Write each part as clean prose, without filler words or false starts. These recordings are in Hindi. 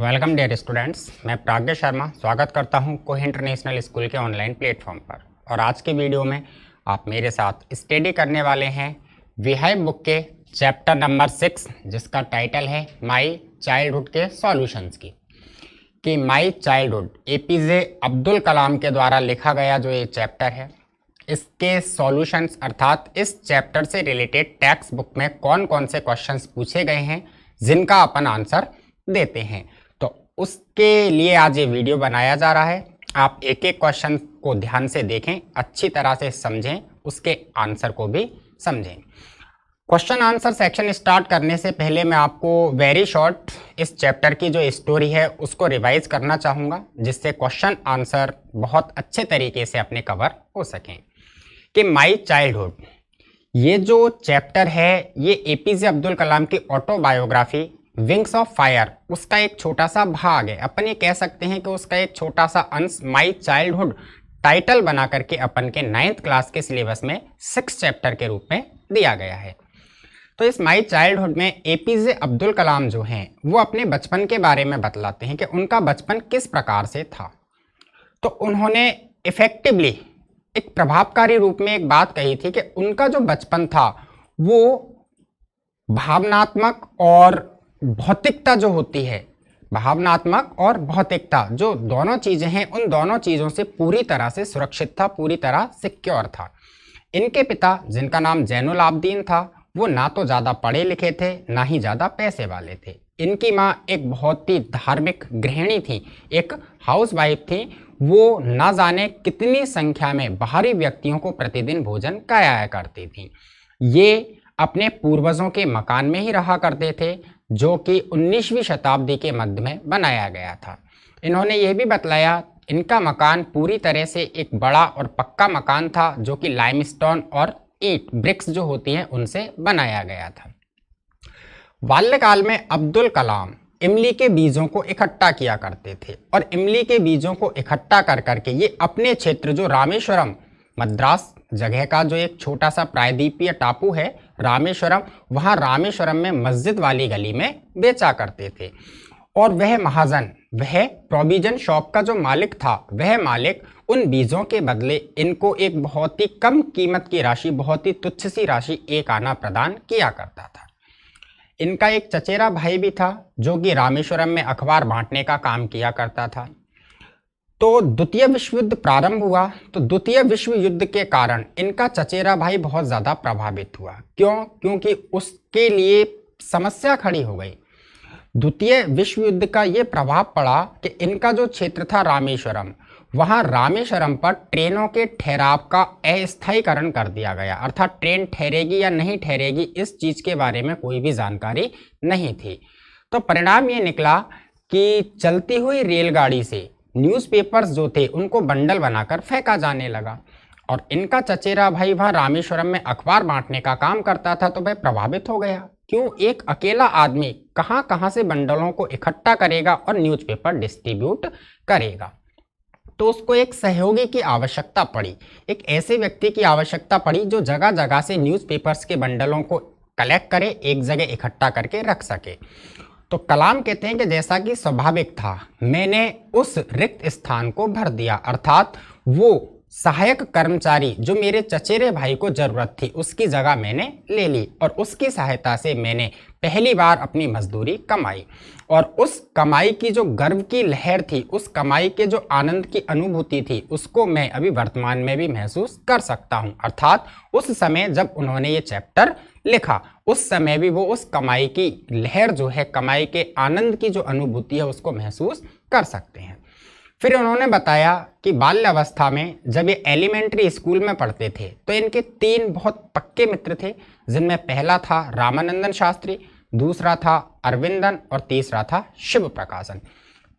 वेलकम डियर स्टूडेंट्स, मैं प्राज्ञ शर्मा स्वागत करता हूं कोही इंटरनेशनल स्कूल के ऑनलाइन प्लेटफॉर्म पर। और आज के वीडियो में आप मेरे साथ स्टडी करने वाले हैं विहाई बुक के चैप्टर नंबर 6 जिसका टाइटल है माई चाइल्डहुड के सॉल्यूशंस की। कि my childhood APJ Abdul Kalam के द्वारा लिखा गया जो ये चैप्टर है, इसके सॉल्यूशंस अर्थात इस चैप्टर से रिलेटेड टेक्स्ट बुक में कौन कौन से क्वेश्चंस पूछे गए हैं जिनका अपन आंसर देते हैं, तो उसके लिए आज ये वीडियो बनाया जा रहा है। आप एक एक क्वेश्चन को ध्यान से देखें, अच्छी तरह से समझें, उसके आंसर को भी समझें। क्वेश्चन आंसर सेक्शन स्टार्ट करने से पहले मैं आपको वेरी शॉर्ट इस चैप्टर की जो स्टोरी है उसको रिवाइज करना चाहूँगा, जिससे क्वेश्चन आंसर बहुत अच्छे तरीके से अपने कवर हो सकें। कि माई चाइल्डहुड ये जो चैप्टर है ये एपीजे अब्दुल कलाम की ऑटोबायोग्राफी विंग्स ऑफ फायर उसका एक छोटा सा भाग है। अपन ये कह सकते हैं कि उसका एक छोटा सा अंश माई चाइल्डहुड टाइटल बना करके अपन के 9th क्लास के सिलेबस में 6 चैप्टर के रूप में दिया गया है। तो इस माई चाइल्डहुड में एपीजे अब्दुल कलाम जो हैं वो अपने बचपन के बारे में बतलाते हैं कि उनका बचपन किस प्रकार से था। तो उन्होंने इफेक्टिवली एक प्रभावकारी रूप में एक बात कही थी कि उनका जो बचपन था वो भावनात्मक और भौतिकता जो होती है, भावनात्मक और भौतिकता जो दोनों चीजें हैं, उन दोनों चीजों से पूरी तरह से सुरक्षित था, पूरी तरह सिक्योर था। इनके पिता जिनका नाम जैनुल आबदीन था वो ना तो ज़्यादा पढ़े लिखे थे ना ही ज़्यादा पैसे वाले थे। इनकी माँ एक बहुत ही धार्मिक गृहिणी थी, एक हाउसवाइफ थी। वो ना जाने कितनी संख्या में बाहरी व्यक्तियों को प्रतिदिन भोजन कराया करती थी। ये अपने पूर्वजों के मकान में ही रहा करते थे जो कि 19वीं शताब्दी के मध्य में बनाया गया था। इन्होंने ये भी बतलाया इनका मकान पूरी तरह से एक बड़ा और पक्का मकान था जो कि लाइमस्टोन और ईंट ब्रिक्स जो होती हैं उनसे बनाया गया था। बाल्यकाल में अब्दुल कलाम इमली के बीजों को इकट्ठा किया करते थे और इमली के बीजों को इकट्ठा कर करके ये अपने क्षेत्र जो रामेश्वरम मद्रास जगह का जो एक छोटा सा प्रायद्वीपीय टापू है रामेश्वरम, वहाँ रामेश्वरम में मस्जिद वाली गली में बेचा करते थे। और वह महाजन, वह प्रोविजन शॉप का जो मालिक था, वह मालिक उन बीजों के बदले इनको एक बहुत ही कम कीमत की राशि, बहुत ही तुच्छ सी राशि एक आना प्रदान किया करता था। इनका एक चचेरा भाई भी था जो कि रामेश्वरम में अखबार बांटने का काम किया करता था। तो द्वितीय विश्व युद्ध प्रारंभ हुआ तो द्वितीय विश्व युद्ध के कारण इनका चचेरा भाई बहुत ज़्यादा प्रभावित हुआ। क्यों? क्योंकि उसके लिए समस्या खड़ी हो गई। द्वितीय विश्व युद्ध का ये प्रभाव पड़ा कि इनका जो क्षेत्र था रामेश्वरम, वहाँ रामेश्वरम पर ट्रेनों के ठहराव का अस्थायीकरण कर दिया गया, अर्थात ट्रेन ठहरेगी या नहीं ठहरेगी इस चीज़ के बारे में कोई भी जानकारी नहीं थी। तो परिणाम ये निकला कि चलती हुई रेलगाड़ी से न्यूज़पेपर्स जो थे उनको बंडल बनाकर फेंका जाने लगा। और इनका चचेरा भाई वहाँ रामेश्वरम में अखबार बांटने का काम करता था तो वह प्रभावित हो गया। क्यों? एक अकेला आदमी कहाँ कहाँ से बंडलों को इकट्ठा करेगा और न्यूज़पेपर डिस्ट्रीब्यूट करेगा। तो उसको एक सहयोगी की आवश्यकता पड़ी, एक ऐसे व्यक्ति की आवश्यकता पड़ी जो जगह जगह से न्यूज़पेपर्स के बंडलों को कलेक्ट करे, एक जगह इकट्ठा करके रख सके। तो कलाम कहते हैं कि जैसा कि स्वाभाविक था मैंने उस रिक्त स्थान को भर दिया, अर्थात वो सहायक कर्मचारी जो मेरे चचेरे भाई को जरूरत थी उसकी जगह मैंने ले ली और उसकी सहायता से मैंने पहली बार अपनी मजदूरी कमाई। और उस कमाई की जो गर्व की लहर थी, उस कमाई के जो आनंद की अनुभूति थी, उसको मैं अभी वर्तमान में भी महसूस कर सकता हूँ। अर्थात उस समय जब उन्होंने ये चैप्टर लिखा उस समय भी वो उस कमाई की लहर जो है, कमाई के आनंद की जो अनुभूति है उसको महसूस कर सकते हैं। फिर उन्होंने बताया कि बाल्यावस्था में जब ये एलिमेंट्री स्कूल में पढ़ते थे तो इनके 3 बहुत पक्के मित्र थे, जिनमें पहला था रामानंदन शास्त्री, दूसरा था अरविंदन और तीसरा था शिव प्रकाशन।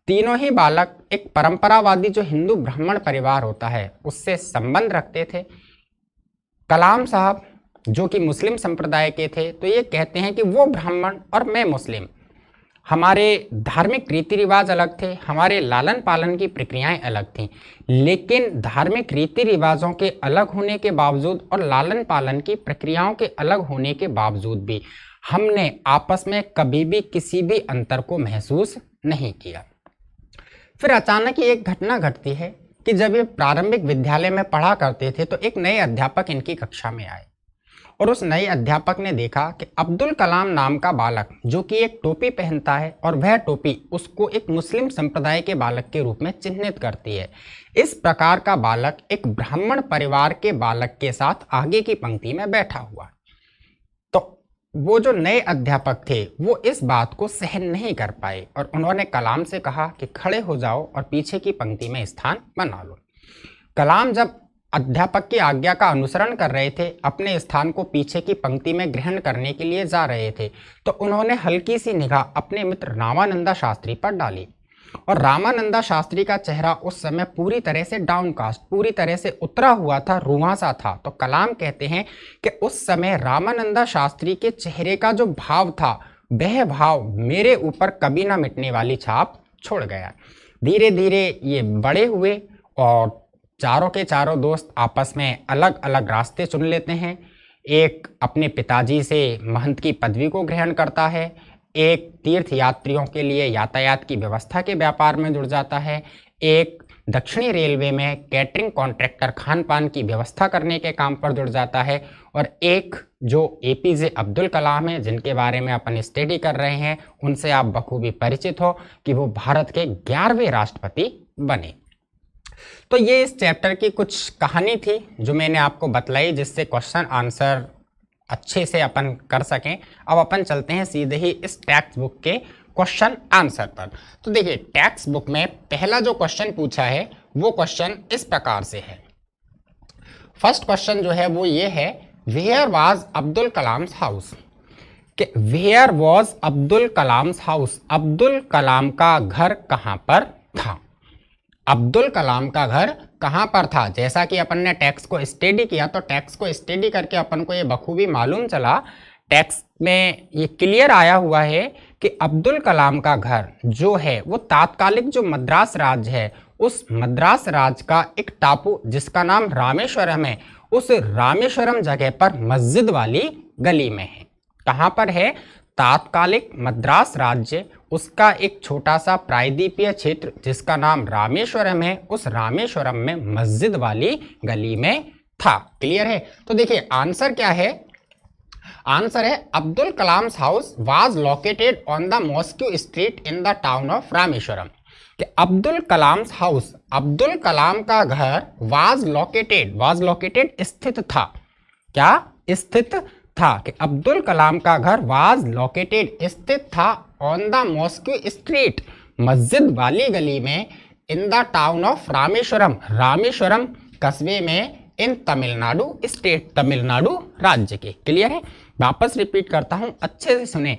तीनों ही बालक एक परंपरावादी जो हिंदू ब्राह्मण परिवार होता है उससे संबंध रखते थे। कलाम साहब जो कि मुस्लिम संप्रदाय के थे तो ये कहते हैं कि वो ब्राह्मण और मैं मुस्लिम, हमारे धार्मिक रीति रिवाज अलग थे, हमारे लालन पालन की प्रक्रियाएं अलग थीं, लेकिन धार्मिक रीति रिवाजों के अलग होने के बावजूद और लालन पालन की प्रक्रियाओं के अलग होने के बावजूद भी हमने आपस में कभी भी किसी भी अंतर को महसूस नहीं किया। फिर अचानक ही एक घटना घटती है कि जब ये प्रारंभिक विद्यालय में पढ़ा करते थे तो एक नए अध्यापक इनकी कक्षा में आए और उस नए अध्यापक ने देखा कि अब्दुल कलाम नाम का बालक जो कि एक टोपी पहनता है और वह टोपी उसको एक मुस्लिम संप्रदाय के बालक के रूप में चिन्हित करती है। इस प्रकार का बालक एक ब्राह्मण परिवार के बालक के साथ आगे की पंक्ति में बैठा हुआ। तो वो जो नए अध्यापक थे वो इस बात को सहन नहीं कर पाए और उन्होंने कलाम से कहा कि खड़े हो जाओ और पीछे की पंक्ति में स्थान बना लो। कलाम जब अध्यापक की आज्ञा का अनुसरण कर रहे थे, अपने स्थान को पीछे की पंक्ति में ग्रहण करने के लिए जा रहे थे, तो उन्होंने हल्की सी निगाह अपने मित्र रामानंदा शास्त्री पर डाली और रामानंदा शास्त्री का चेहरा उस समय पूरी तरह से डाउनकास्ट, पूरी तरह से उतरा हुआ था, रुआंसा था। तो कलाम कहते हैं कि उस समय रामानंदा शास्त्री के चेहरे का जो भाव था वह भाव मेरे ऊपर कभी ना मिटने वाली छाप छोड़ गया। धीरे धीरे ये बड़े हुए और चारों के चारों दोस्त आपस में अलग अलग रास्ते चुन लेते हैं। एक अपने पिताजी से महंत की पदवी को ग्रहण करता है, एक तीर्थ यात्रियों के लिए यातायात की व्यवस्था के व्यापार में जुड़ जाता है, एक दक्षिणी रेलवे में कैटरिंग कॉन्ट्रैक्टर खान पान की व्यवस्था करने के काम पर जुड़ जाता है और एक जो एपीजे अब्दुल कलाम है जिनके बारे में अपन स्टडी कर रहे हैं, उनसे आप बखूबी परिचित हो कि वो भारत के 11वें राष्ट्रपति बने। तो ये इस चैप्टर की कुछ कहानी थी जो मैंने आपको बतलाई, जिससे क्वेश्चन आंसर अच्छे से अपन कर सकें। अब अपन चलते हैं सीधे ही इस टेक्स्ट बुक के क्वेश्चन आंसर पर। तो देखिए टेक्स्ट बुक में पहला जो क्वेश्चन पूछा है वो क्वेश्चन इस प्रकार से है। फर्स्ट क्वेश्चन जो है वो ये है, where was Abdul Kalam's house. कि where was Abdul Kalam's house, Abdul Kalam का घर कहाँ पर था। अब्दुल कलाम का घर कहाँ पर था। जैसा कि अपन ने टेक्स्ट को स्टडी किया तो टेक्स्ट को स्टडी करके अपन को ये बखूबी मालूम चला, टेक्स्ट में ये क्लियर आया हुआ है कि अब्दुल कलाम का घर जो है वो तात्कालिक जो मद्रास राज्य है उस मद्रास राज्य का एक टापू जिसका नाम रामेश्वरम है, उस रामेश्वरम जगह पर मस्जिद वाली गली में है। कहाँ पर है? तात्कालिक मद्रास राज्य, उसका एक छोटा सा प्रायद्वीपीय क्षेत्र जिसका नाम रामेश्वरम है, उस रामेश्वरम में मस्जिद वाली गली में था। क्लियर है? तो देखिए आंसर क्या है। आंसर है Abdul Kalam's house was located on the mosque street in the town of Rameswaram. कि अब्दुल कलाम्स हाउस, अब्दुल कलाम का घर वाज लोकेटेड स्थित था। क्या स्थित था? कि अब्दुल कलाम का घर वाज लोकेटेड स्थित था ऑन द मॉस्क्यू स्ट्रीट, मस्जिद वाली गली में, in the town of Rameswaram, Rameswaram कस्बे में, इन तमिलनाडु स्टेट, तमिलनाडु राज्य के। क्लियर है? वापस रिपीट करता हूं, अच्छे से सुने।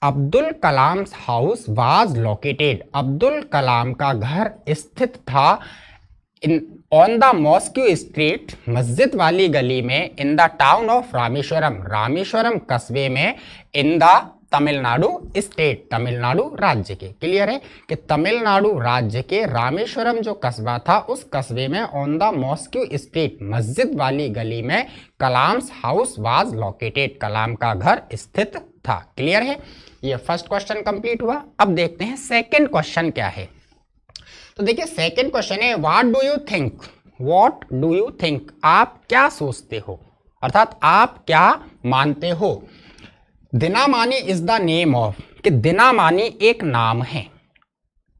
Abdul Kalam house was located, Abdul Kalam का घर स्थित था ऑन द मॉस्क्यू स्ट्रीट, मस्जिद वाली गली में, in the town of Rameswaram, Rameswaram कस्बे में, in the Tamil Nadu state, Tamil Nadu राज्य के। क्लियर है? कि तमिलनाडु राज्य के रामेश्वरम जो कस्बा था उस कस्बे में ऑन द मॉस्क्यू स्ट्रीट, मस्जिद वाली गली में, कलाम्स हाउस वाज लोकेटेड, कलाम का घर स्थित था। क्लियर है? ये फर्स्ट क्वेश्चन कंप्लीट हुआ। अब देखते हैं सेकंड क्वेश्चन क्या है। तो देखिए सेकंड क्वेश्चन है, what do you think, what do you think, आप क्या सोचते हो, अर्थात आप क्या मानते हो। Dinamani is the name of, कि दिनामानी एक नाम है।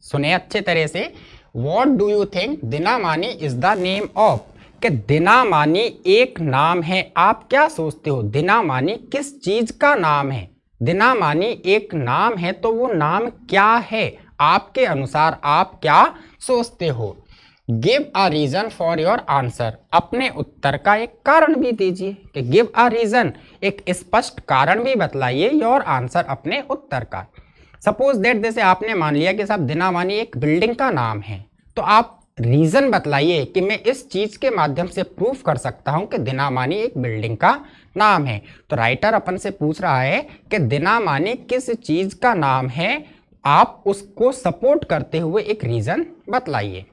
सुने अच्छे तरह से, what do you think, Dinamani is the name of, कि दिनामानी एक नाम है। आप क्या सोचते हो, दिनामानी किस चीज का नाम है। दिनामानी एक नाम है तो वो नाम क्या है, आपके अनुसार आप क्या सोचते हो। Give a reason for your answer, अपने उत्तर का एक कारण भी दीजिए। कि गिव अ रीजन, एक स्पष्ट कारण भी बतलाइए योर आंसर, अपने उत्तर का। सपोज दैट जैसे आपने मान लिया कि साहब दिनामानी एक बिल्डिंग का नाम है, तो आप रीजन बतलाइए कि मैं इस चीज के माध्यम से प्रूफ कर सकता हूं कि दिनामानी एक बिल्डिंग का नाम है। तो राइटर अपन से पूछ रहा है कि दिनामानी किस चीज का नाम है, आप उसको सपोर्ट करते हुए एक रीजन बतलाइए।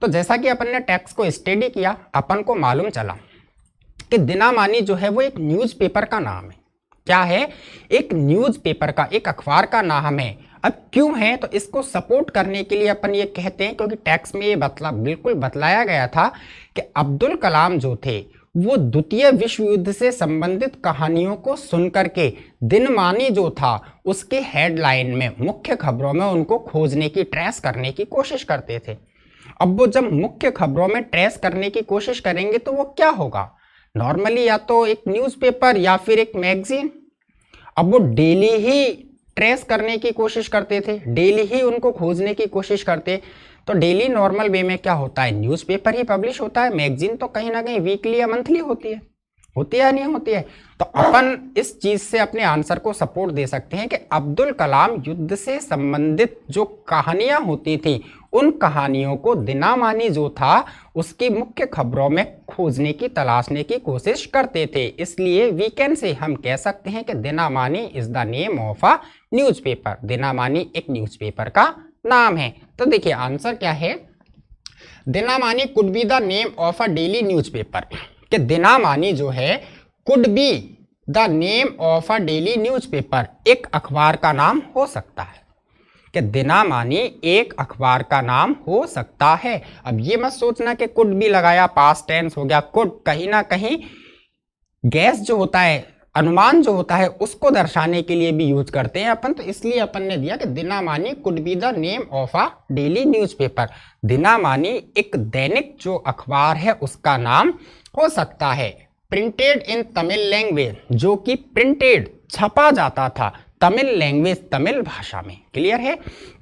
तो जैसा कि अपन ने टेक्स्ट को स्टडी किया, अपन को मालूम चला कि दिनामानी जो है वो एक न्यूज़पेपर का नाम है। क्या है, एक न्यूज़पेपर का, एक अखबार का नाम है। अब क्यों है, तो इसको सपोर्ट करने के लिए अपन ये कहते हैं क्योंकि टेक्स्ट में ये बिल्कुल बतलाया गया था कि अब्दुल कलाम जो थे वो द्वितीय विश्व युद्ध से संबंधित कहानियों को सुनकर के दिनमानी जो था उसके हेडलाइन में, मुख्य खबरों में उनको खोजने की, ट्रेस करने की कोशिश करते थे। अब वो जब मुख्य खबरों में ट्रेस करने की कोशिश करेंगे तो वो क्या होगा, नॉर्मली या तो एक न्यूज़पेपर या फिर एक मैगजीन। अब वो डेली ही ट्रेस करने की कोशिश करते थे, डेली ही उनको खोजने की कोशिश करते, तो डेली नॉर्मल वे में क्या होता है, न्यूज़पेपर ही पब्लिश होता है, मैगजीन तो कहीं ना कहीं वीकली या मंथली होती है या नहीं होती है। तो अपन इस चीज से अपने आंसर को सपोर्ट दे सकते हैं कि अब्दुल कलाम युद्ध से संबंधित जो कहानियां होती थी उन कहानियों को दिनामानी जो था उसकी मुख्य खबरों में खोजने की, तलाशने की कोशिश करते थे। इसलिए वीकेंड से हम कह सकते हैं कि Dinamani is the name of a newspaper, Dinamani एक न्यूज़पेपर का नाम है। तो देखिए आंसर क्या है, Dinamani could be the name of a daily newspaper, कि दिनामानी जो है could be the name of a daily newspaper, एक अखबार का नाम हो सकता है, कि दिनामानी एक अखबार का नाम हो सकता है। अब ये मत सोचना कि कुड बी लगाया पास्ट टेंस हो गया, कुड कहीं ना कहीं गैस जो होता है, अनुमान जो होता है उसको दर्शाने के लिए भी यूज करते हैं अपन, तो इसलिए अपन ने दिया कि Dinamani could be the name of a daily newspaper, Dinamani एक दैनिक जो अखबार है उसका नाम हो सकता है। प्रिंटेड इन तमिल लैंग्वेज, जो कि प्रिंटेड छपा जाता था तमिल लैंग्वेज, तमिल भाषा में। क्लियर है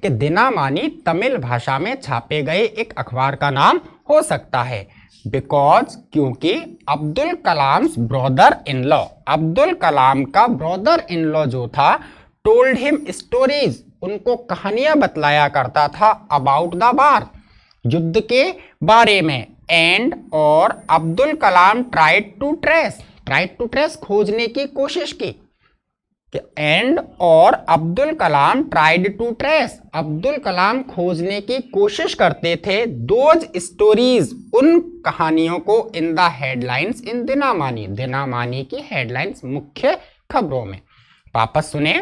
कि दिनामानी तमिल भाषा में छापे गए एक अखबार का नाम हो सकता है। बिकॉज, क्योंकि Abdul Kalam brother in law, Abdul Kalam का ब्रदर इन लॉ जो था, टोल्ड हिम स्टोरीज, उनको कहानियां बतलाया करता था, अबाउट द वार, युद्ध के बारे में। एंड और Abdul Kalam tried to trace, खोजने की कोशिश की। एंड और Abdul Kalam tried to trace, Abdul Kalam खोजने की कोशिश करते थे, दोज स्टोरीज, उन कहानियों को, इन द हेडलाइंस, इन दिनामानी, दिनामानी की हेडलाइंस, मुख्य खबरों में। वापस सुने,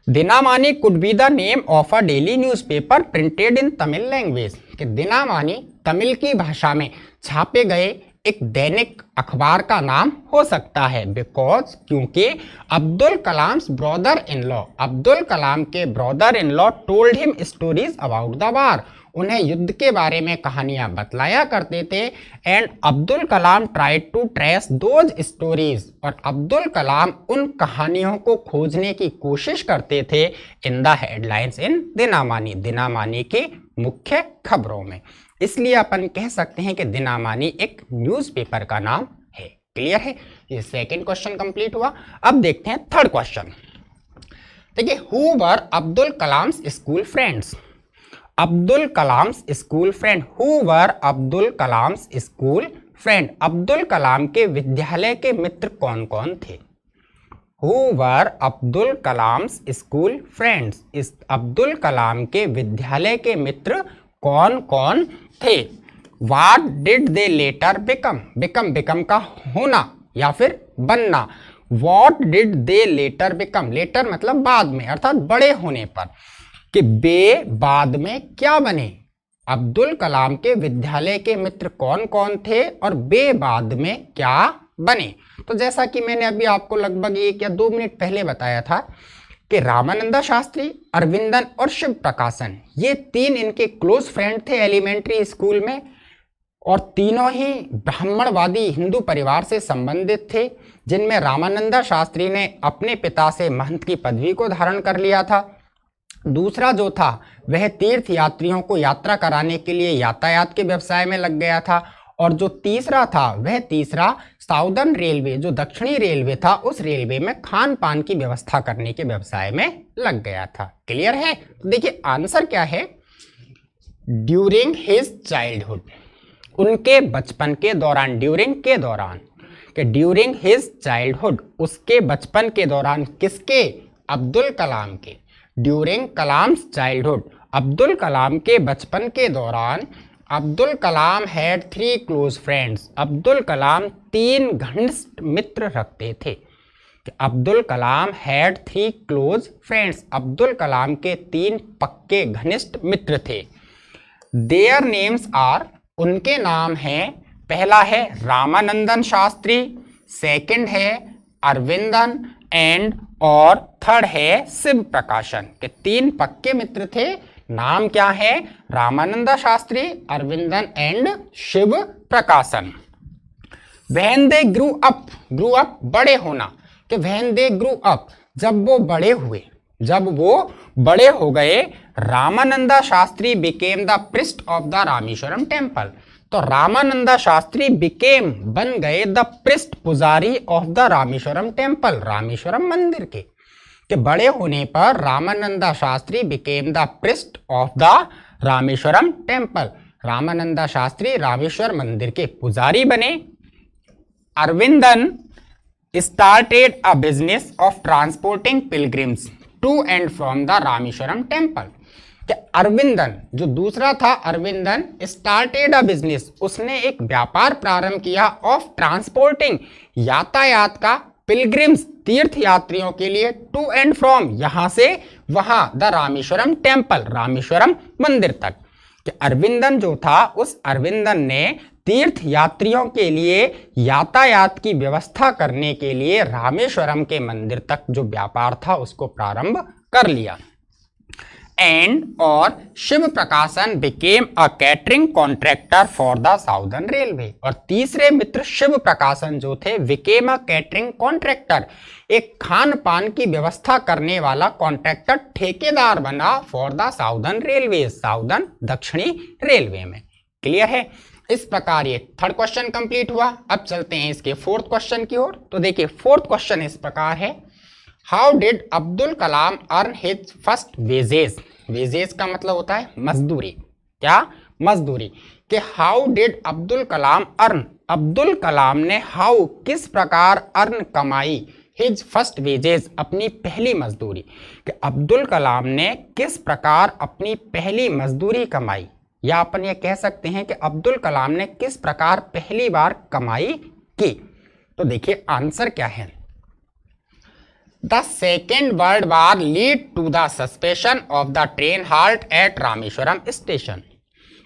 Dinamani could be the name of a daily newspaper printed in Tamil language, कि दिनामानी तमिल की भाषा में छापे गए एक दैनिक अखबार का नाम हो सकता है। बिकॉज, क्योंकि Abdul Kalam brother in law, Abdul Kalam के brother in law told him stories about the war, उन्हें युद्ध के बारे में कहानियां बतलाया करते थे। And Abdul Kalam tried to trace those stories, और अब्दुल कलाम उन कहानियों को खोजने की कोशिश करते थे, इन द हेडलाइंस, इन दिनामानी, दिनामानी की मुख्य खबरों में। इसलिए अपन कह सकते हैं कि दिनामानी एक न्यूज़पेपर का नाम है। क्लियर है, ये सेकंड क्वेश्चन कंप्लीट हुआ। अब देखते हैं थर्ड क्वेश्चन। देखिए, who were Abdul Kalam school friends, Abdul Kalam school friend, who were Abdul Kalam school friend, Abdul Kalam के विद्यालय के मित्र कौन कौन थे। Who were Abdul Kalam school friends, इस अब्दुल कलाम के विद्यालय के मित्र कौन कौन थे। What did they later become, become का होना या फिर बनना। What did they later become, later मतलब बाद में, अर्थात बड़े होने पर, कि वे बाद में क्या बने। अब्दुल कलाम के विद्यालय के मित्र कौन कौन थे और वे बाद में क्या बने। तो जैसा कि मैंने अभी आपको लगभग 1 या 2 मिनट पहले बताया था कि रामानंदा शास्त्री, अरविंदन और शिव प्रकाशन, ये 3 इनके क्लोज फ्रेंड थे एलिमेंट्री स्कूल में, और तीनों ही ब्राह्मणवादी हिंदू परिवार से संबंधित थे, जिनमें रामानंदा शास्त्री ने अपने पिता से महंत की पदवी को धारण कर लिया था। दूसरा जो था वह तीर्थ यात्रियों को यात्रा कराने के लिए यातायात के व्यवसाय में लग गया था, और जो तीसरा था वह तीसरा साउदर्न रेलवे, जो दक्षिणी रेलवे था, उस रेलवे में खान पान की व्यवस्था करने के व्यवसाय में लग गया था। क्लियर है, तो देखिए आंसर क्या है, ड्यूरिंग हिज चाइल्डहुड, उनके बचपन के दौरान, ड्यूरिंग के दौरान, कि ड्यूरिंग हिज चाइल्डहुड, उसके बचपन के दौरान, किसके, अब्दुल कलाम के, during Kalam's childhood, Abdul Kalam के बचपन के दौरान, Abdul Kalam had 3 close friends, Abdul कलाम 3 घनिष्ठ मित्र रखते थे। कि अब्दुल कलाम had 3 close friends, Abdul Kalam के 3 पक्के घनिष्ठ मित्र थे। देयर नेम्स आर, उनके नाम हैं, पहला है रामानंदन शास्त्री, सेकंड है अरविंदन एंड और थर्ड है शिव प्रकाशन। के 3 पक्के मित्र थे, नाम क्या है? रामानंदा शास्त्री, अरविंदन एंड शिव प्रकाशन। व्हेन दे ग्रू अप बड़े होना, कि व्हेन दे ग्रू अप, जब वो बड़े हुए, जब वो बड़े हो गए, Ramananda Shastri became the priest of the Rameswaram temple, तो रामानंदा शास्त्री बिकेम, बन गए, द प्रिस्ट, पुजारी of the Rameswaram temple, Rameswaram मंदिर के। कि बड़े होने पर Ramananda Shastri became the priest of the Rameswaram temple, Ramananda Shastri Rameshwar मंदिर के पुजारी बने। Aravindan started a business of transporting pilgrims to and from the Rameswaram temple. Aravindan जो दूसरा था, अरविंदन स्टार्टेड अ बिजनेस, उसने एक व्यापार प्रारंभ किया, ऑफ ट्रांसपोर्टिंग, यातायात का, पिलग्रिम्स, तीर्थ यात्रियों के लिए, टू एंड फ्रॉम, यहां से वहां, द रामेश्वरम टेम्पल, रामेश्वरम मंदिर तक। कि अरविंदन जो था, उस अरविंदन ने तीर्थ यात्रियों के लिए यातायात की व्यवस्था करने के लिए रामेश्वरम के मंदिर तक जो व्यापार था उसको प्रारंभ कर लिया। एंड और शिव प्रकाशन became a catering contractor for the southern railway, और तीसरे मित्र शिव प्रकाशन जो थे, बिकेम अ कैटरिंग कॉन्ट्रैक्टर, एक खान पान की व्यवस्था करने वाला कॉन्ट्रैक्टर, ठेकेदार बना, for the southern railway, southern दक्षिणी रेलवे में। क्लियर है? इस प्रकार ये थर्ड क्वेश्चन कंप्लीट हुआ। अब चलते हैं इसके फोर्थ क्वेश्चन की ओर। तो देखिए फोर्थ क्वेश्चन इस प्रकार है, how did Abdul Kalam earn his first wages, wages का मतलब होता है मजदूरी, क्या? मजदूरी। कि how did Abdul Kalam earn, Abdul Kalam ने हाउ, किस प्रकार, अर्न, कमाई, हिज फर्स्ट वेजेस, अपनी पहली मजदूरी। कि अब्दुल कलाम ने किस प्रकार अपनी पहली मजदूरी कमाई, या अपन ये कह सकते हैं कि अब्दुल कलाम ने किस प्रकार पहली बार कमाई की। तो देखिए आंसर क्या है, the second world war lead to the suspension of the train halt at Rameswaram station.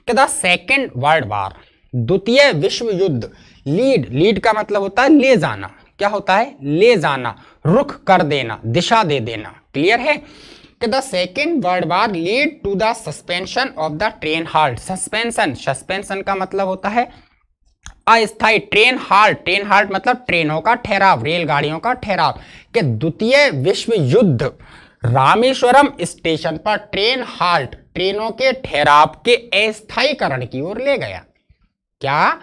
The second world war, द्वितीय विश्व युद्ध, लीड का मतलब होता है ले जाना, क्या होता है? ले जाना, रुख कर देना, दिशा दे देना। क्लियर है? कि the second world war lead to the suspension of the train halt, suspension का मतलब होता है अस्थायी, ट्रेन हाल्ट मतलब ट्रेनों का ठहराव, रेलगाड़ियों का ठहराव। कि द्वितीय विश्व युद्ध रामेश्वरम स्टेशन पर ट्रेन हाल्ट, ट्रेनों के ठहराव के अस्थायीकरण की ओर ले गया। क्या?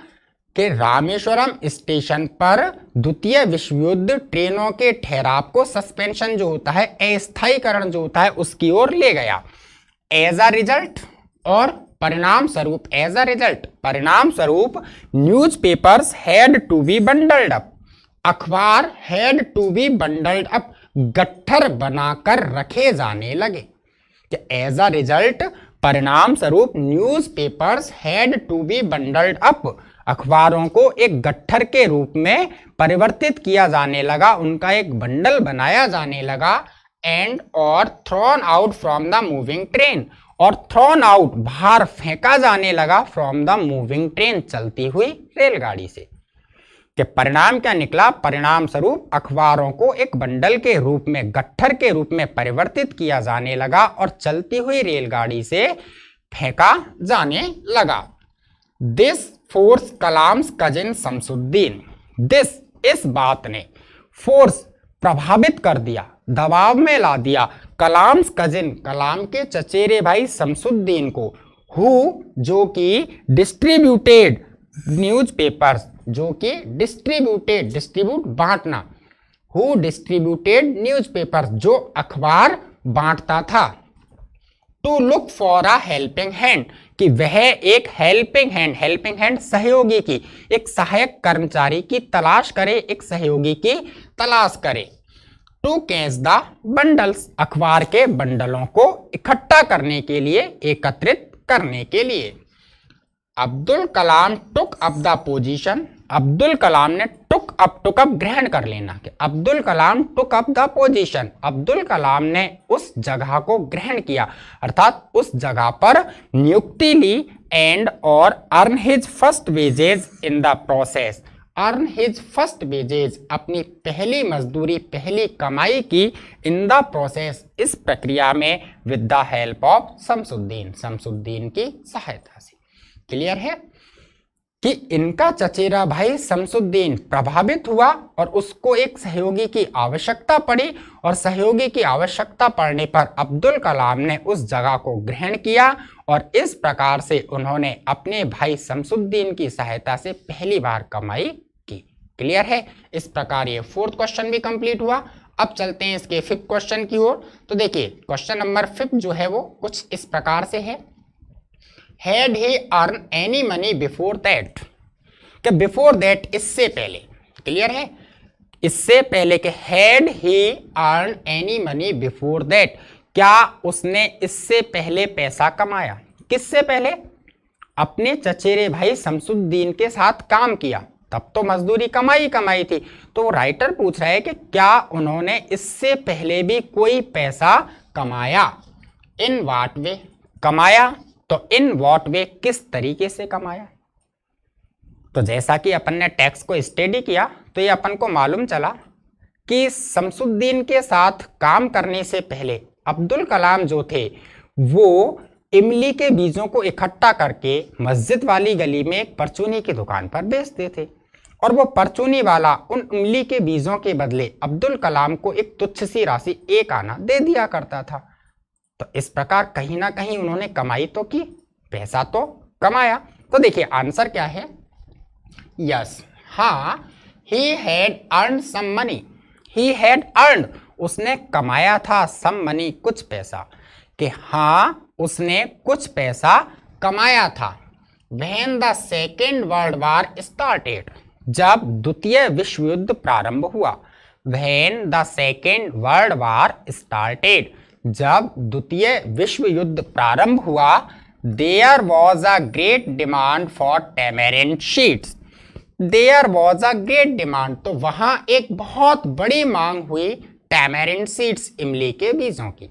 कि रामेश्वरम स्टेशन पर द्वितीय विश्व युद्ध ट्रेनों के ठहराव को, सस्पेंशन जो होता है, अस्थायीकरण जो होता है, उसकी ओर ले गया। एज अ रिजल्ट, और परिणाम स्वरूप, एज अ रिजल्ट, परिणाम स्वरूप, newspapers had to be bundled up, अखबार had to be bundled up, गट्ठर बनाकर रखे जाने लगे। एज अ रिजल्ट, परिणाम स्वरूप, newspapers had to be bundled up, अखबारों को एक गट्ठर के रूप में परिवर्तित किया जाने लगा, उनका एक बंडल बनाया जाने लगा। एंड और thrown out from the moving train, और थ्रोन आउट, बाहर फेंका जाने लगा, फ्रॉम द मूविंग ट्रेन, चलती हुई रेलगाड़ी से। कि परिणाम क्या निकला? परिणाम स्वरूप अखबारों को एक बंडल के रूप में, गट्ठर के रूप में परिवर्तित किया जाने लगा और चलती हुई रेलगाड़ी से फेंका जाने लगा। This force Kalam's cousin Shamsuddin, this, इस बात ने, फोर्स, प्रभावित कर दिया, दबाव में ला दिया, कलाम्स कजिन, कलाम के चचेरे भाई शमसुद्दीन को, हु, जो कि डिस्ट्रीब्यूटेड न्यूज़पेपर्स, जो कि डिस्ट्रीब्यूटेड, डिस्ट्रीब्यूट बांटना, हु डिस्ट्रीब्यूटेड न्यूज़पेपर्स, जो अखबार बांटता था। To look for a helping hand, कि वह एक हेल्पिंग हैंड सहयोगी की, एक सहायक कर्मचारी की तलाश करे, एक सहयोगी की तलाश करे। टू कैच द बंडल्स, अखबार के बंडलों को इकट्ठा करने के लिए, एकत्रित करने के लिए। Abdul Kalam took up the position, Abdul Kalam ने टुक अप ग्रहण कर लेना, कि Abdul Kalam took up the position, Abdul Kalam ने उस जगह को ग्रहण किया, अर्थात उस जगह पर नियुक्ति ली, एंड और earn his first wages in the process, earn his first wages, अपनी पहली मजदूरी, पहली कमाई की, इन द प्रोसेस, इस प्रक्रिया में, with the help of Shamsuddin, Shamsuddin की सहायता से। क्लियर है कि इनका चचेरा भाई शमसुद्दीन प्रभावित हुआ और उसको एक सहयोगी की आवश्यकता पड़ी, और सहयोगी की आवश्यकता पड़ने पर अब्दुल कलाम ने उस जगह को ग्रहण किया, और इस प्रकार से उन्होंने अपने भाई शमसुद्दीन की सहायता से पहली बार कमाई की। क्लियर है? इस प्रकार ये फोर्थ क्वेश्चन भी कंप्लीट हुआ। अब चलते हैं इसके फिफ्थ क्वेश्चन की ओर। तो देखिए क्वेश्चन नंबर 5 जो है वो कुछ इस प्रकार से है, Had he earned any money before that? कि बिफोर दैट, इससे पहले। क्लियर है? इससे पहले के had he earned any money before that, क्या उसने इससे पहले पैसा कमाया? किससे पहले? अपने चचेरे भाई शमसुद्दीन के साथ काम किया, तब तो मजदूरी कमाई थी। तो राइटर पूछ रहा है कि क्या उन्होंने इससे पहले भी कोई पैसा कमाया? इन व्हाट वे कमाया? तो इन व्हाट वे, किस तरीके से कमाया? तो जैसा कि अपन ने टेक्स्ट को स्टडी किया तो ये अपन को मालूम चला कि शमसुद्दीन के साथ काम करने से पहले अब्दुल कलाम जो थे वो इमली के बीजों को इकट्ठा करके मस्जिद वाली गली में एक परचूनी की दुकान पर बेचते थे, और वो परचूनी वाला उन इमली के बीजों के बदले अब्दुल कलाम को एक तुच्छ सी राशि 1 आना दे दिया करता था। तो इस प्रकार कहीं ना कहीं उन्होंने कमाई तो की, पैसा तो कमाया। तो देखिए आंसर क्या है? यस, हाँ, he had earn some money, he had earn, उसने कमाया था, सम मनी, कुछ पैसा, कि हाँ उसने कुछ पैसा कमाया था। When the second world war started, जब द्वितीय विश्व युद्ध प्रारंभ हुआ। When the second world war started, जब द्वितीय विश्व युद्ध प्रारंभ हुआ। There was a great demand for tamarind sheets, there was a great demand, तो वहां एक बहुत बड़ी मांग हुई टैमेरिंड सीड्स, इमली के बीजों की।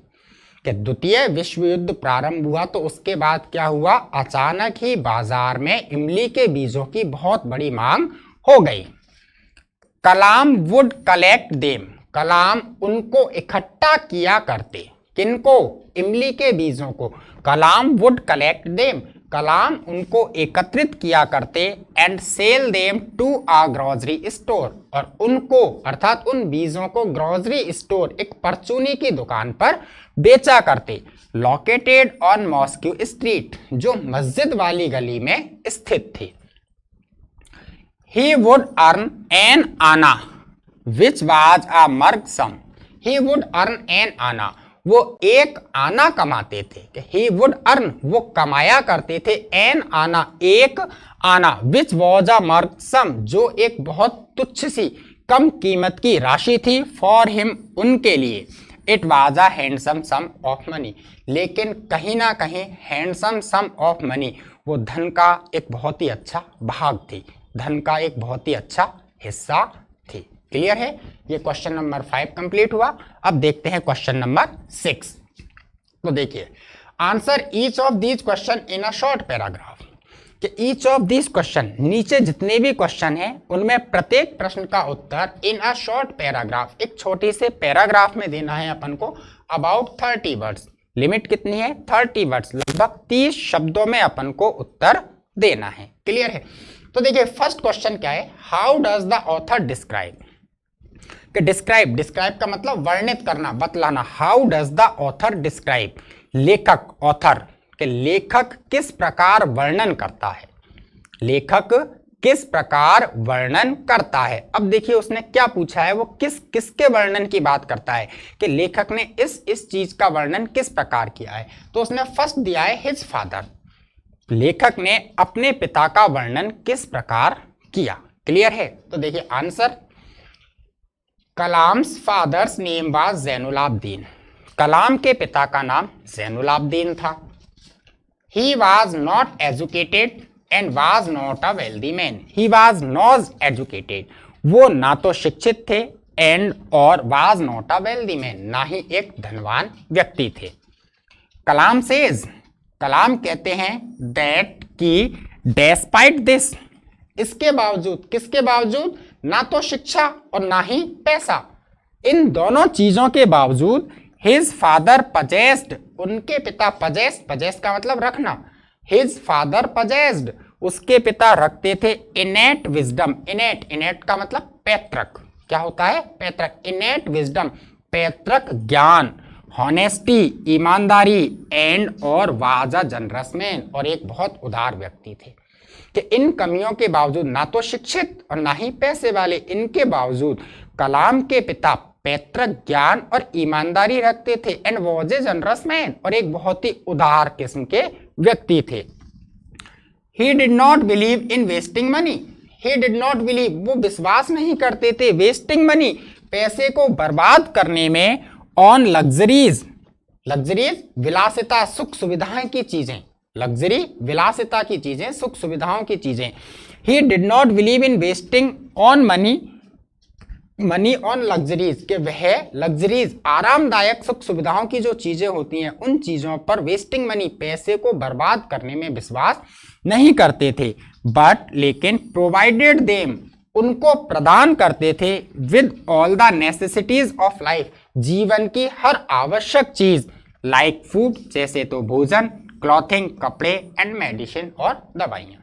कि द्वितीय विश्व युद्ध प्रारंभ हुआ तो उसके बाद क्या हुआ? अचानक ही बाजार में इमली के बीजों की बहुत बड़ी मांग हो गई। Kalam would collect them, Kalam उनको इकट्ठा किया करते, किनको? इमली के बीजों को। Kalam would collect them, Kalam उनको एकत्रित किया करते, and sell them to a grocery store, और उनको अर्थात उन बीजों को ग्रोसरी स्टोर, एक परचूनी की दुकान पर बेचा करते। लोकेटेड ऑन मॉस्क्यू स्ट्रीट, जो मस्जिद वाली गली में स्थित थी। ही वुड अर्न एन आना विच वाज अ मर्ग sum, he would earn an anna, वो एक आना कमाते थे। ही वुड अर्न, वो कमाया करते थे, एन आना, एक आना, विच वॉज अ मर्ग सम, जो एक बहुत तुच्छ सी कम कीमत की राशि थी, फॉर हिम, उनके लिए। It was a handsome sum of money, लेकिन कहीं ना कहीं हैंडसम सम ऑफ मनी, वो धन का एक बहुत ही अच्छा भाग थी, धन का एक बहुत ही अच्छा हिस्सा थी। क्लियर है? ये क्वेश्चन नंबर 5 कंप्लीट हुआ। अब देखते हैं क्वेश्चन नंबर 6। तो देखिए answer each of these question in a short paragraph, कि ईच ऑफ दीज क्वेश्चन, नीचे जितने भी क्वेश्चन हैं उनमें प्रत्येक प्रश्न का उत्तर इन अ शॉर्ट पैराग्राफ, एक छोटी से पैराग्राफ में देना है अपन को, अबाउट 30 वर्ड्स। लिमिट कितनी है? 30 वर्ड्स, लगभग 30 शब्दों में अपन को उत्तर देना है। क्लियर है? तो देखिए फर्स्ट क्वेश्चन क्या है? How does the author describe, कि डिस्क्राइब, डिस्क्राइब का मतलब वर्णित करना, बतलाना। How does the author describe, लेखक, ऑथर के लेखक किस प्रकार वर्णन करता है, लेखक किस प्रकार वर्णन करता है। अब देखिए उसने क्या पूछा है, वो किसके वर्णन की बात करता है, कि लेखक ने इस चीज का वर्णन किस प्रकार किया है। तो उसने फर्स्ट दिया है हिज फादर, लेखक ने अपने पिता का वर्णन किस प्रकार किया। क्लियर है? तो देखिए answer, Kalam's father's name was Zainulabdeen, Kalam के पिता का नाम ज़ैनुलाब्दीन था। He was not educated and was not a wealthy man. He was not educated, वो ना तो शिक्षित थे, एंड और was not a wealthy man, ना ही एक धनवान व्यक्ति थे। कलाम सेज, कलाम कहते हैं दैट की डेस्पाइट दिस, इसके बावजूद, किसके बावजूद, ना तो शिक्षा और ना ही पैसा, इन दोनों चीजों के बावजूद हिज फादर पजेस्ड, उनके पिता पजेस्ड, पजेस्ड का मतलब रखना, हिज फादर पजेस्ड, उसके पिता रखते थे इनेट विजडम, इनेट, इनेट का मतलब पैतृक, क्या होता है, पैतृक, इनेट विजडम, पैतृक ज्ञान, हॉनेस्टी, ईमानदारी, एंड और वाज अ जनरस मैन, और एक बहुत उदार व्यक्ति थे। कि इन कमियों के बावजूद, ना तो शिक्षित और ना ही पैसे वाले, इनके बावजूद कलाम के पिता पैतृक ज्ञान और ईमानदारी रखते थे, and was a generous man, और एक बहुत ही उदार किस्म के व्यक्ति थे। He did not believe in wasting money, he did not believe, वो विश्वास नहीं करते थे, वेस्टिंग मनी, पैसे को बर्बाद करने में, ऑन लग्जरीज, लग्जरीज विलासिता, सुख सुविधाएं की चीजें, लग्जरी विलासिता की चीजें, सुख सुविधाओं की चीजें। He did not believe in wasting on money, money on luxuries, के वह लग्जरीज आरामदायक सुख सुविधाओं की जो चीजें होती हैं उन चीजों पर वेस्टिंग मनी, पैसे को बर्बाद करने में विश्वास नहीं करते थे। बट लेकिन प्रोवाइडेड देम, उनको प्रदान करते थे, with all the necessities of life, जीवन की हर आवश्यक चीज, लाइक फूड, जैसे तो भोजन, क्लॉथिंग कपड़े, एंड मेडिसिन और दवाइयाँ।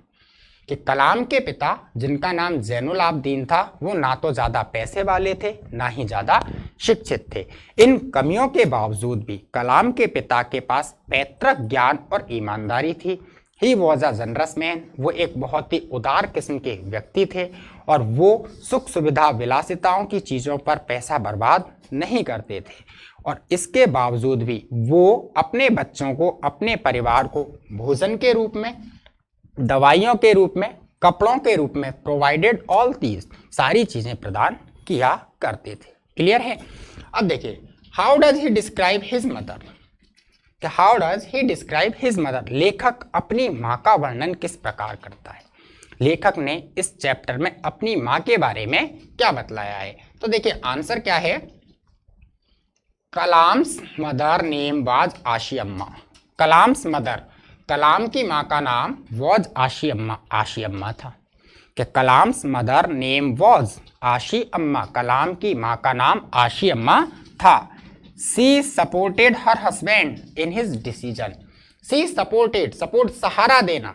कि कलाम के पिता जिनका नाम जैनुल आबदीन था, वो ना तो ज़्यादा पैसे वाले थे ना ही ज़्यादा शिक्षित थे। इन कमियों के बावजूद भी कलाम के पिता के पास पैतृक ज्ञान और ईमानदारी थी। He was a generous man, वो एक बहुत ही उदार किस्म के व्यक्ति थे, और वो सुख सुविधा विलासिताओं की चीज़ों पर पैसा बर्बाद नहीं करते थे। और इसके बावजूद भी वो अपने बच्चों को, अपने परिवार को भोजन के रूप में, दवाइयों के रूप में, कपड़ों के रूप में, प्रोवाइडेड ऑल दीज, सारी चीजें प्रदान किया करते थे। क्लियर है। अब देखिए, how does he describe his mother, how does he describe his mother, लेखक अपनी माँ का वर्णन किस प्रकार करता है। लेखक ने इस चैप्टर में अपनी माँ के बारे में क्या बतलाया है। तो देखिए आंसर क्या है, कलाम्स मदर नेम वाज आशी अम्मा। कलाम्स मदर, कलाम की माँ का नाम वॉज आशी अम्मा, आशी अम्मा था। कि कलाम्स मदर नेम वॉज आशी अम्मा, कलाम की माँ का नाम आशी अम्मा था। She supported her husband in his decision, she supported, support सहारा देना,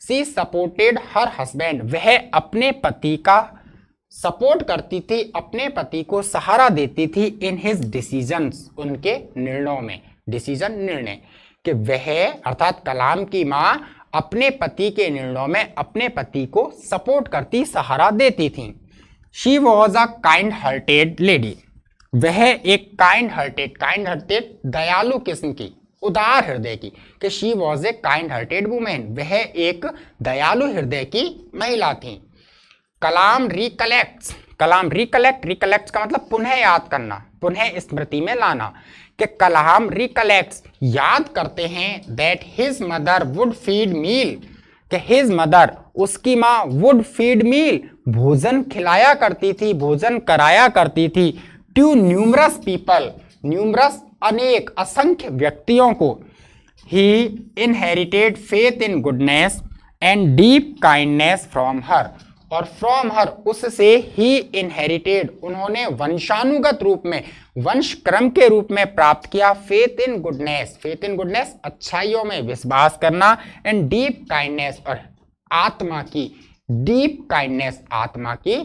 सी सपोर्टेड हर हस्बैंड, वह अपने पति का सपोर्ट करती थी, अपने पति को सहारा देती थी, इन हिज डिसीजंस, उनके निर्णयों में, डिसीजन निर्णय, कि वह अर्थात कलाम की माँ अपने पति के निर्णयों में अपने पति को सपोर्ट करती, सहारा देती थी। She was a kind hearted lady, वह एक काइंड हार्टेड दयालु किस्म की, उदार हृदय की, कि she was a kind hearted women, वह एक दयालु हृदय की महिला थी। कलाम रिकलेक्ट्स, कलाम रिकलेक्ट का मतलब पुनः याद करना, पुनः स्मृति में लाना, कि कलाम रिकलेक्ट्स याद करते हैं that his mother would feed meal, कि हिज मदर उसकी माँ वुड फीड मील भोजन खिलाया करती थी, भोजन कराया करती थी, टू न्यूमरस पीपल, न्यूमरस अनेक असंख्य व्यक्तियों को, he inherited faith in goodness and deep kindness from her, और फ्रॉम हर उससे ही इनहेरिटेड उन्होंने वंशानुगत रूप में, वंश क्रम के रूप में प्राप्त किया, faith in goodness, faith in goodness अच्छाइयों में विश्वास करना, एंड डीप काइंडनेस और आत्मा की, डीप काइंडनेस आत्मा की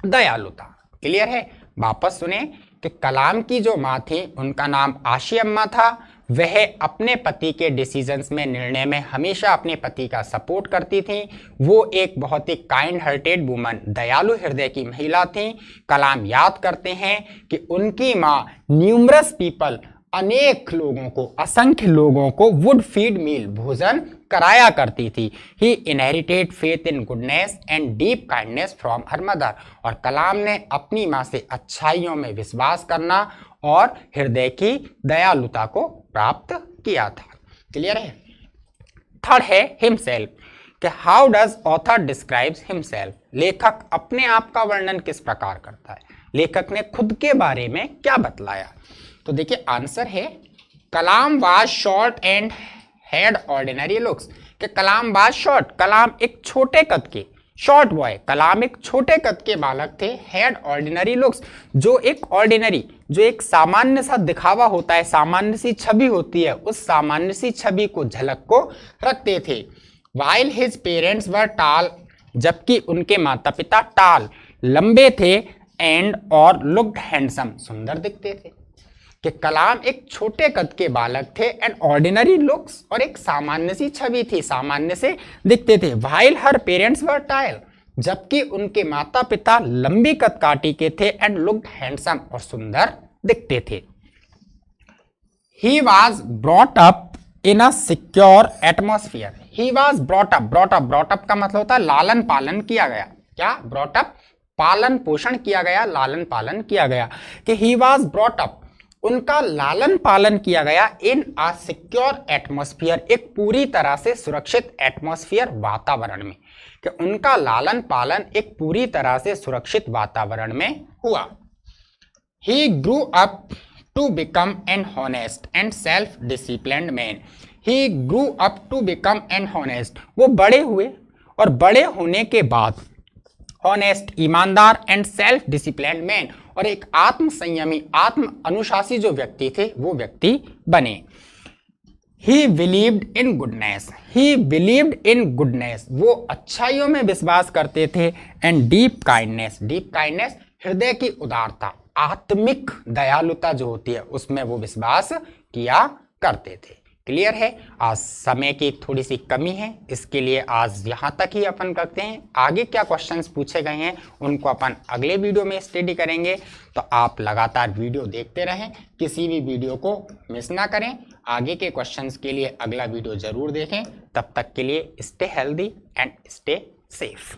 दयालुता। क्लियर है। वापस सुने कि कलाम की जो माँ थी उनका नाम आशी अम्मा था, वह अपने पति के डिसीजंस में, निर्णय में हमेशा अपने पति का सपोर्ट करती थी। वो एक बहुत ही काइंड हार्टेड वुमन, दयालु हृदय की महिला थी। कलाम याद करते हैं कि उनकी माँ न्यूमरस पीपल, अनेक लोगों को, असंख्य लोगों को वुड फीड मील भोजन कराया करती थी। He inherited faith in goodness and deep kindness from her mother, और कलाम ने अपनी माँ से अच्छाइयों में विश्वास करना और हृदय की दयालुता को प्राप्त किया था। क्लियर है। थर्ड है हिमसेल्फ, कि how does author describes himself, लेखक अपने आप का वर्णन किस प्रकार करता है, लेखक ने खुद के बारे में क्या बतलाया। तो देखिए आंसर है Kalam was short and had ordinary looks, कि कलाम वाज शॉर्ट, कलाम एक छोटे कद के, शॉर्ट बॉय, कलाम एक छोटे कद के बालक थे, हैड ऑर्डिनरी लुक्स, जो एक ऑर्डिनरी, जो एक सामान्य सा दिखावा होता है, सामान्य सी छवि होती है, उस सामान्य सी छवि को, झलक को रखते थे। वाइल हिज पेरेंट्स वर टाल, जबकि उनके माता पिता टाल, लंबे थे, एंड और लुक्ड हैंडसम, सुंदर दिखते थे। कि कलाम एक छोटे कद के बालक थे, एंड ऑर्डिनरी लुक्स, और एक सामान्य सी छवि थी, सामान्य से दिखते थे। वाइल हर पेरेंट्स वर टाल, जबकि उनके माता पिता लंबी कद काटी के थे, एंड लुक्ड हैंडसम, और सुंदर दिखते थे। He was brought up in a secure atmosphere, he was brought up, brought up का मतलब होता है लालन पालन किया गया, क्या ब्रॉट अप, पालन पोषण किया गया, लालन पालन किया गया, कि ही वॉज ब्रॉट अप, उनका लालन पालन किया गया, इन अ सिक्योर एटमॉस्फेयर, एक पूरी तरह से सुरक्षित एटमॉस्फेयर, वातावरण में, कि उनका लालन पालन एक पूरी तरह से सुरक्षित वातावरण में हुआ। He grew up to become an honest and self disciplined man, he grew up to become an honest, वो बड़े हुए और बड़े होने के बाद हॉनेस्ट, ईमानदार, एंड सेल्फ डिसिप्लिन्ड मैन, और एक आत्म संयमी, आत्म अनुशासी जो व्यक्ति थे वो व्यक्ति बने। ही believed in goodness, he believed in goodness, वो अच्छाइयों में विश्वास करते थे, and deep kindness, deep kindness हृदय की उदारता, आत्मिक दयालुता जो होती है उसमें वो विश्वास किया करते थे। क्लियर है। आज समय की थोड़ी सी कमी है, इसके लिए आज यहाँ तक ही अपन करते हैं। आगे क्या क्वेश्चंस पूछे गए हैं उनको अपन अगले वीडियो में स्टडी करेंगे, तो आप लगातार वीडियो देखते रहें, किसी भी वीडियो को मिस ना करें। आगे के क्वेश्चंस के लिए अगला वीडियो जरूर देखें। तब तक के लिए stay healthy and stay safe.